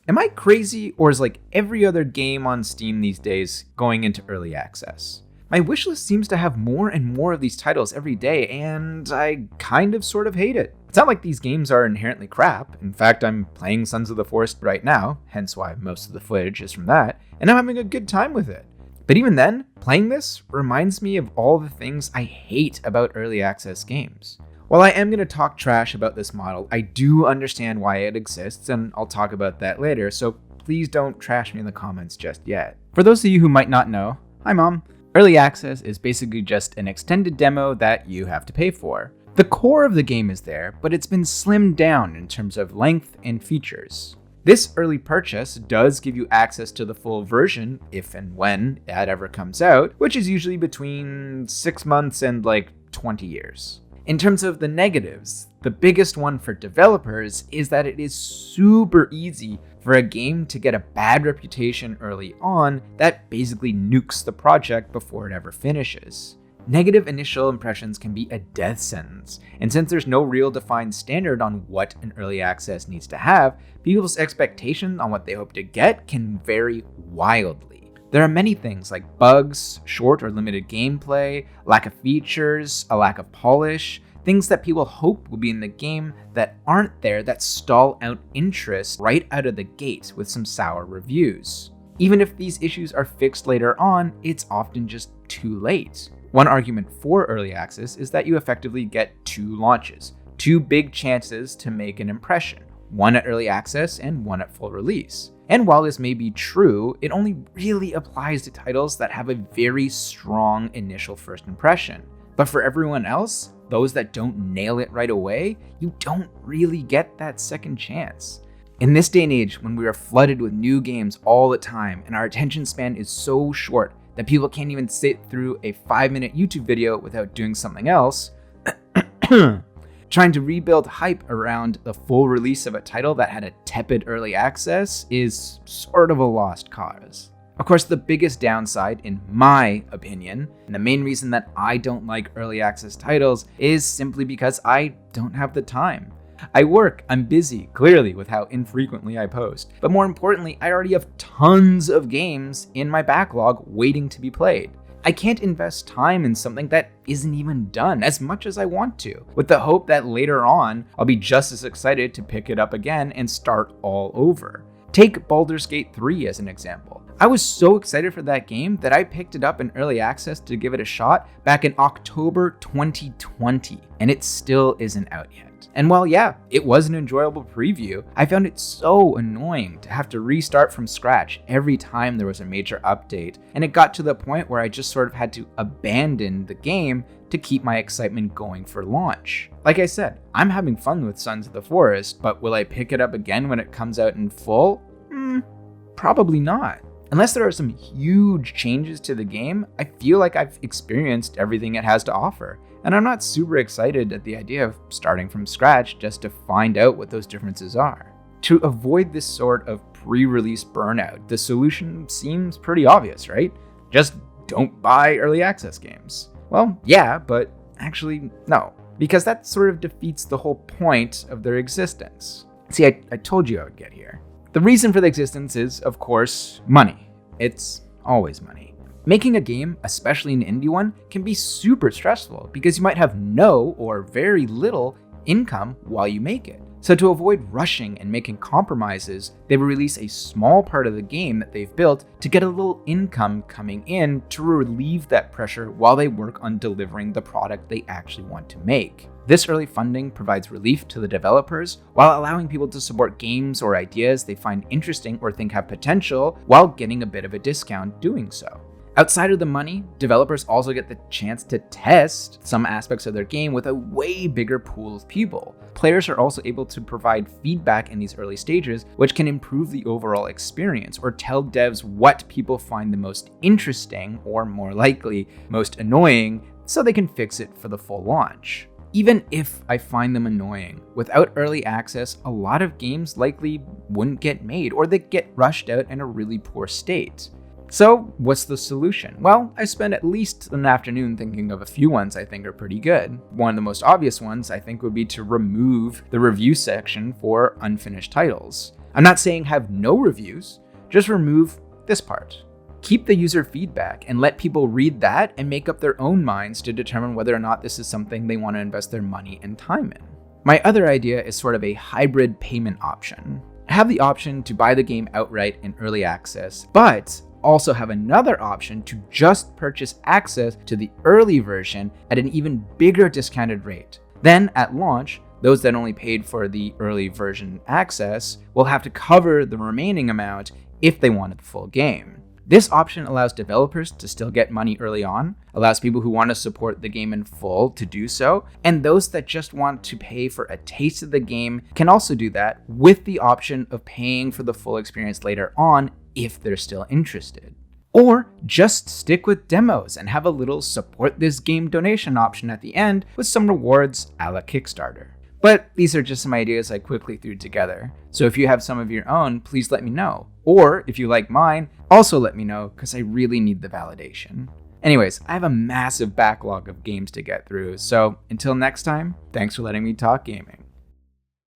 Am I crazy, or is like every other game on Steam these days going into early access? My wishlist seems to have more and more of these titles every day, and I kind of sort of hate it. It's not like these games are inherently crap. In fact, I'm playing Sons of the Forest right now, hence why most of the footage is from that, and I'm having a good time with it. But even then, playing this reminds me of all the things I hate about early access games. While I am going to talk trash about this model, I do understand why it exists, and I'll talk about that later, so please don't trash me in the comments just yet. For those of you who might not know, hi Mom. Early access is basically just an extended demo that you have to pay for. The core of the game is there, but it's been slimmed down in terms of length and features. This early purchase does give you access to the full version if and when that ever comes out, which is usually between 6 months and like 20 years. In terms of the negatives, the biggest one for developers is that it is super easy for a game to get a bad reputation early on that basically nukes the project before it ever finishes. Negative initial impressions can be a death sentence, and since there's no real defined standard on what an early access needs to have, people's expectations on what they hope to get can vary wildly. There are many things like bugs, short or limited gameplay, lack of features, a lack of polish, things that people hope will be in the game that aren't there that stall out interest right out of the gate with some sour reviews. Even if these issues are fixed later on, it's often just too late. One argument for early access is that you effectively get 2 launches, 2 big chances to make an impression, one at early access and one at full release. And while this may be true, it only really applies to titles that have a very strong initial first impression. But for everyone else, those that don't nail it right away, you don't really get that second chance. In this day and age, when we are flooded with new games all the time and our attention span is so short that people can't even sit through a 5-minute YouTube video without doing something else, trying to rebuild hype around the full release of a title that had a tepid early access is sort of a lost cause. Of course, the biggest downside, in my opinion, and the main reason that I don't like early access titles is simply because I don't have the time. I work, I'm busy, clearly, with how infrequently I post. But more importantly, I already have tons of games in my backlog waiting to be played. I can't invest time in something that isn't even done as much as I want to, with the hope that later on, I'll be just as excited to pick it up again and start all over. Take Baldur's Gate 3 as an example. I was so excited for that game that I picked it up in early access to give it a shot back in October 2020, and it still isn't out yet. And while yeah, it was an enjoyable preview, I found it so annoying to have to restart from scratch every time there was a major update, and it got to the point where I just sort of had to abandon the game to keep my excitement going for launch. Like I said, I'm having fun with Sons of the Forest, but will I pick it up again when it comes out in full? Probably not. Unless there are some huge changes to the game, I feel like I've experienced everything it has to offer, and I'm not super excited at the idea of starting from scratch just to find out what those differences are. To avoid this sort of pre-release burnout, the solution seems pretty obvious, right? Just don't buy early access games. Well, yeah, but actually, no, because that sort of defeats the whole point of their existence. See, I told you I would get here. The reason for the existence is, of course, money. It's always money. Making a game, especially an indie one, can be super stressful because you might have no or very little income while you make it. So to avoid rushing and making compromises, they will release a small part of the game that they've built to get a little income coming in to relieve that pressure while they work on delivering the product they actually want to make. This early funding provides relief to the developers while allowing people to support games or ideas they find interesting or think have potential while getting a bit of a discount doing so. Outside of the money, developers also get the chance to test some aspects of their game with a way bigger pool of people. Players are also able to provide feedback in these early stages, which can improve the overall experience or tell devs what people find the most interesting, or more likely, most annoying, so they can fix it for the full launch. Even if I find them annoying, without early access, a lot of games likely wouldn't get made, or they get rushed out in a really poor state. So what's the solution? Well, I spent at least an afternoon thinking of a few ones I think are pretty good. One of the most obvious ones I think would be to remove the review section for unfinished titles. I'm not saying have no reviews, just remove this part. Keep the user feedback and let people read that and make up their own minds to determine whether or not this is something they want to invest their money and time in. My other idea is sort of a hybrid payment option. Have the option to buy the game outright in early access, but also have another option to just purchase access to the early version at an even bigger discounted rate. Then at launch, those that only paid for the early version access will have to cover the remaining amount if they wanted the full game. This option allows developers to still get money early on, allows people who want to support the game in full to do so, and those that just want to pay for a taste of the game can also do that with the option of paying for the full experience later on if they're still interested. Or just stick with demos and have a little support this game donation option at the end with some rewards a la Kickstarter. But these are just some ideas I quickly threw together. So if you have some of your own, please let me know. Or if you like mine, also let me know because I really need the validation. Anyways, I have a massive backlog of games to get through. So until next time, thanks for letting me talk gaming.